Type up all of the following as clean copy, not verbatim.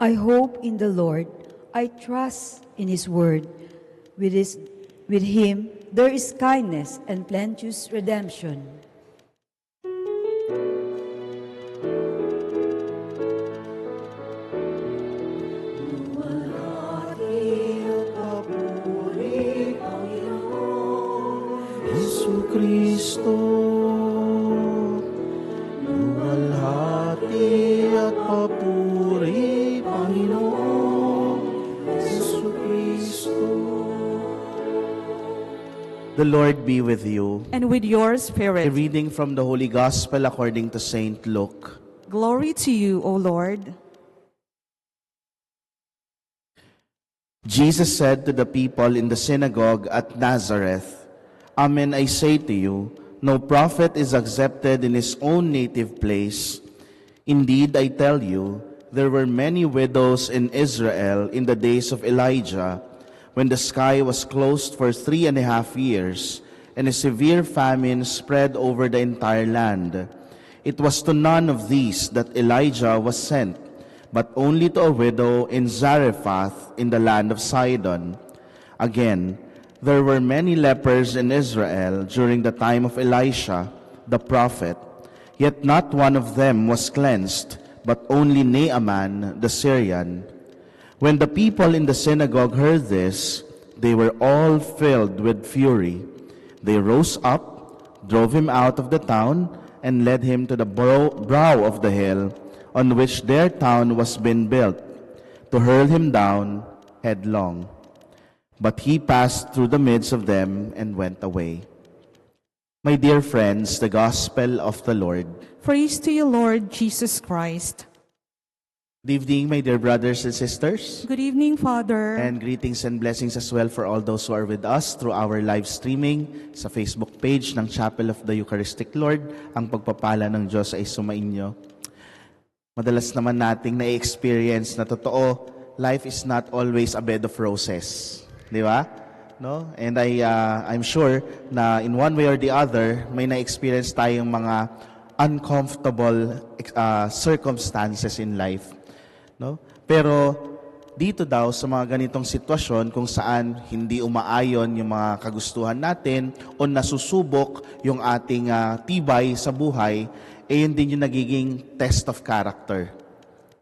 I hope in the Lord. I trust in His word. With Him there is kindness and plenteous redemption. Kristo, luwalhati at papuri, Panginoon, Jesucristo. The Lord be with you. And with your A spirit. reading from the Holy Gospel according to Saint Luke. Glory to you, O Lord. Jesus said to the people in the synagogue at Nazareth, Amen, I say to you, no prophet is accepted in his own native place. Indeed, I tell you, there were many widows in Israel in the days of Elijah, when the sky was closed for 3.5 years, and a severe famine spread over the entire land. It was to none of these that Elijah was sent, but only to a widow in Zarephath in the land of Sidon. Again, there were many lepers in Israel during the time of Elisha, the prophet, yet not one of them was cleansed, but only Naaman the Syrian. When the people in the synagogue heard this, they were all filled with fury. They rose up, drove him out of the town, and led him to the brow of the hill on which their town was being built, to hurl him down headlong. But he passed through the midst of them and went away. My dear friends, the Gospel of the Lord. Praise to you, Lord Jesus Christ. Good evening, my dear brothers and sisters. Good evening, Father. And greetings and blessings as well for all those who are with us through our live streaming sa Facebook page ng Chapel of the Eucharistic Lord. Ang pagpapala ng Diyos ay sumainyo. Madalas naman nating na-experience na totoo, life is not always a bed of roses. Di ba? No? And I'm sure na in one way or the other, may na-experience tayong mga uncomfortable circumstances in life. No? Pero dito daw sa mga ganitong sitwasyon kung saan hindi umaayon yung mga kagustuhan natin o nasusubok yung ating tibay sa buhay, yun din yung nagiging test of character.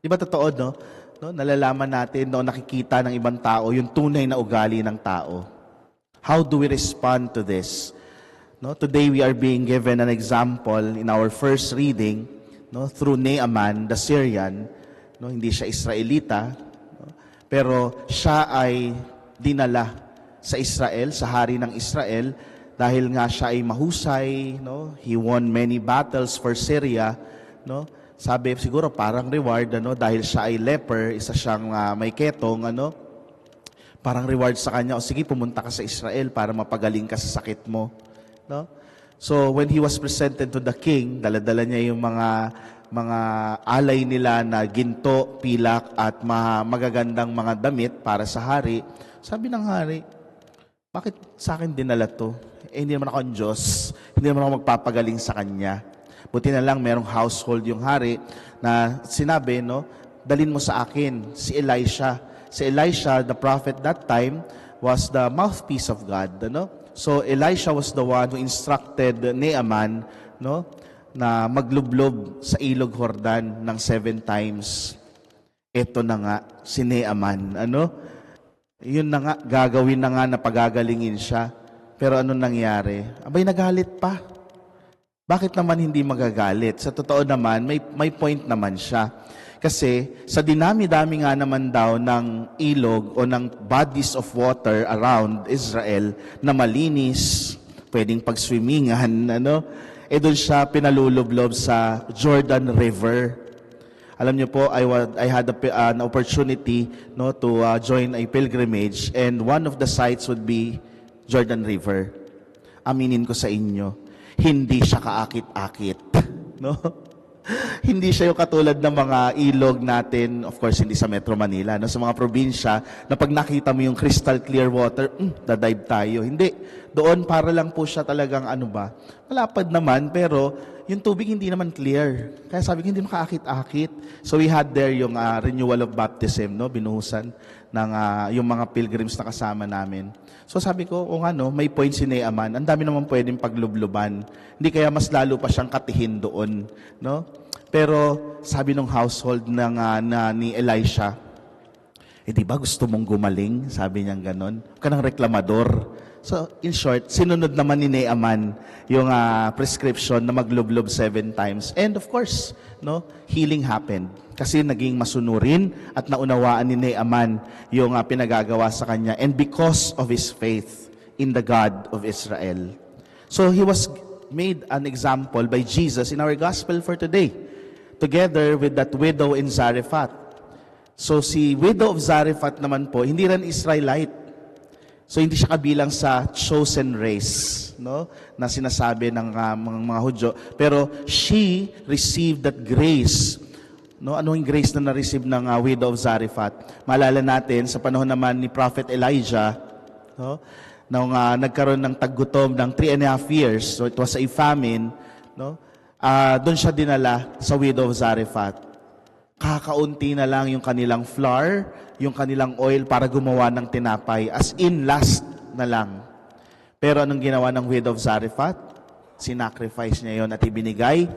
Di ba totoo, no? Nalalaman natin o nakikita ng ibang tao yung tunay na ugali ng tao. How do we respond to this? Today we are being given an example in our first reading through Naaman the Syrian. Hindi siya Israelita, pero siya ay dinala sa Israel, sa hari ng Israel, dahil nga siya ay mahusay. He won many battles for Syria. Sabi, siguro parang reward, dahil siya ay leper, isa siyang may ketong, parang reward sa kanya, o sige, pumunta ka sa Israel para mapagaling ka sa sakit mo. So, when he was presented to the king, dala-dala niya yung mga alay nila na ginto, pilak, at magagandang mga damit para sa hari. Sabi ng hari, bakit sa akin dinala to? Hindi naman ako ang Diyos, hindi naman ako magpapagaling sa kanya. Buti na lang merong household yung hari na sinabi, dalin mo sa akin si Elisha. Si Elisha, the prophet that time, was the mouthpiece of God. So Elisha was the one who instructed Naaman na maglublob sa ilog Jordan ng 7 times. Ito na nga, si Naaman. Yun na nga, gagawin na nga na pagagalingin siya. Pero ano nangyari? Abay, nagalit pa. Bakit naman hindi magagalit? Sa totoo naman, may point naman siya. Kasi sa dinami-dami nga naman daw ng ilog o ng bodies of water around Israel na malinis, pwedeng pagswimmingan, doon siya pinalulublob sa Jordan River. Alam niyo po, I had an opportunity to join a pilgrimage, and one of the sites would be Jordan River. Aminin ko sa inyo, hindi siya kaakit-akit. Hindi siya yung katulad ng mga ilog natin, of course hindi sa Metro Manila, sa mga probinsya, na pag nakita mo yung crystal clear water, dadive tayo. Hindi. Doon para lang po siya talagang malapad naman, pero yung tubig hindi naman clear. Kaya sabi ko, hindi makaakit-akit. So we had there yung renewal of baptism, no? Binuhusan ng yung mga pilgrims na kasama namin. So sabi ko, may point si Naaman. Ang dami naman pwedeng paglubluban. Hindi kaya mas lalo pa siyang katihin doon, no? Pero sabi nung household ni Elisha, di ba gusto mong gumaling? Sabi niya ganon. Huwag ka ng reklamador. So, in short, sinunod naman ni Naaman yung prescription na maglublob 7 times. And of course, no, healing happened. Kasi naging masunurin at naunawaan ni Naaman yung pinagagawa sa kanya. And because of his faith in the God of Israel. So, he was made an example by Jesus in our gospel for today. Together with that widow in Zarephath. So, si widow of Zarephath naman po, hindi rin Israelite. So hindi siya kabilang sa chosen race, no? Na sinasabi ng mga Hudyo. Pero she received that grace. No? Ano yung grace na na-receive ng widow of Zarephath? Maalala natin sa panahon naman ni Prophet Elijah, no? Nung nagkaroon ng taggutom ng 3.5 years, so it was a famine, no? Doon siya dinala sa widow of Zarephath. Kakaunti na lang yung kanilang flour, yung kanilang oil para gumawa ng tinapay. As in, last na lang. Pero anong ginawa ng widow of Zarephath? Sinacrifice niya yon at ibinigay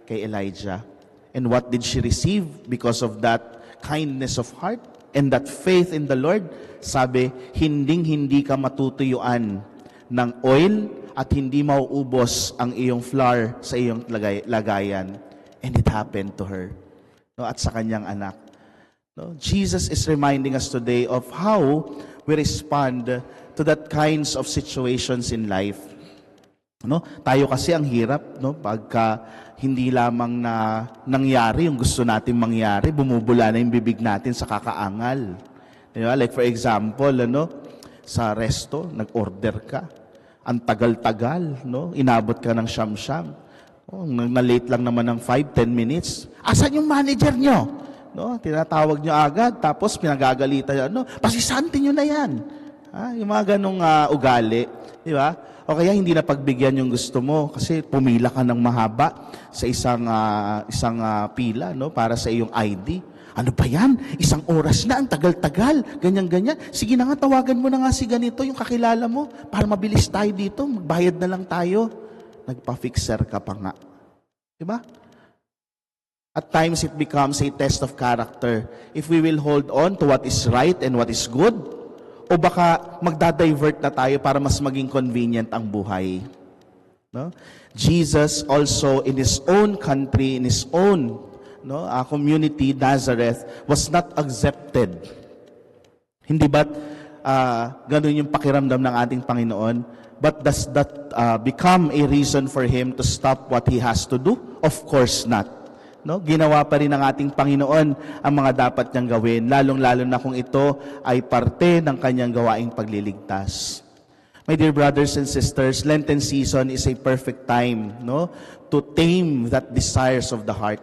kay Elijah. And what did she receive because of that kindness of heart and that faith in the Lord? Sabi, hindi ka matutuyuan ng oil at hindi mauubos ang iyong flour sa iyong lagayan. And it happened to her. No, at sa kanyang anak. No, Jesus is reminding us today of how we respond to that kinds of situations in life. No, tayo kasi ang hirap, no, pagka hindi lamang na nangyari yung gusto nating mangyari, bumubula na yung bibig natin sa kakaangal. Diba? Like for example, sa resto, nag-order ka. Ang tagal-tagal, no? Inabot ka ng siyam-siyam. Na-late lang naman ng 5-10 minutes. Asan yung manager nyo? No, tinatawag nyo agad, tapos pinagagalitan nyo. Pasisante nyo na yan. Yung mga ganong ugali. Di ba? O kaya hindi na pagbigyan yung gusto mo kasi pumila ka ng mahaba sa isang pila, no, para sa iyong ID. Ano ba yan? 1 oras na, ang tagal-tagal. Ganyan-ganyan. Sige na nga, tawagan mo na nga si ganito, yung kakilala mo, para mabilis tayo dito. Magbayad na lang tayo. Nagpa-fixer ka pa nga. Diba? At times, it becomes a test of character. If we will hold on to what is right and what is good, o baka magdadivert na tayo para mas maging convenient ang buhay. No? Jesus also, in His own country, in His own community, Nazareth, was not accepted. Hindi ba't ganun yung pakiramdam ng ating Panginoon? But does that become a reason for Him to stop what He has to do? Of course not. No? Ginawa pa rin ng ating Panginoon ang mga dapat niyang gawin, lalong-lalo na kung ito ay parte ng kanyang gawaing pagliligtas. My dear brothers and sisters, Lenten season is a perfect time, no, to tame that desires of the heart.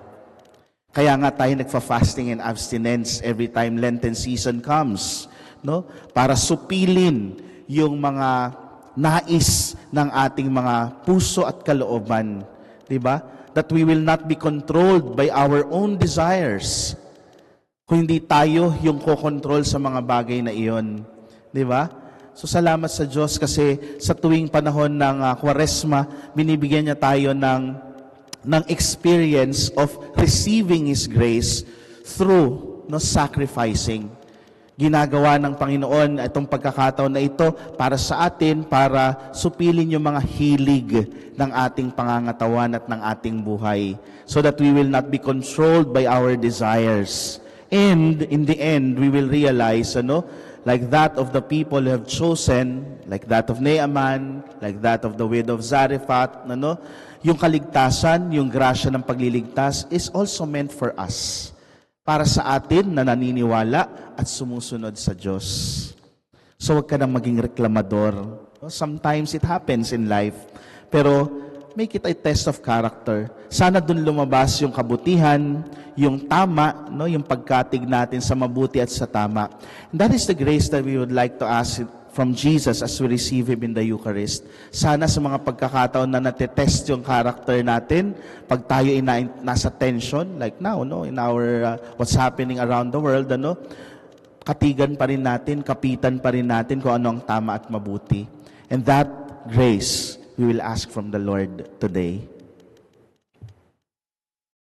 Kaya nga tayo nagfa-fasting and abstinence every time Lenten season comes, no, para supilin yung mga nais ng ating mga puso at kalooban, di ba? That we will not be controlled by our own desires. Kung hindi tayo yung kokontrol sa mga bagay na iyon, di ba? So salamat sa Diyos kasi sa tuwing panahon ng Kwaresma, binibigyan niya tayo ng experience of receiving His grace through sacrificing. Ginagawa ng Panginoon itong pagkakataon na ito para sa atin, para supilin yung mga hilig ng ating pangangatawan at ng ating buhay so that we will not be controlled by our desires. And in the end, we will realize, like that of the people who have chosen, like that of Naaman, like that of the widow of Zarephath, yung kaligtasan, yung grasya ng pagliligtas is also meant for us. Para sa atin na naniniwala at sumusunod sa Diyos. So huwag ka nang maging reklamador. Sometimes it happens in life. Pero make it a test of character. Sana dun lumabas yung kabutihan, yung tama, yung pagkatig natin sa mabuti at sa tama. And that is the grace that we would like to ask from Jesus as we receive Him in the Eucharist. Sana sa mga pagkakataon na natetest yung character natin, pag tayo nasa tension, like now, no, in our what's happening around the world, katigan pa rin natin, kapitan pa rin natin kung ano ang tama at mabuti. And that grace, we will ask from the Lord today.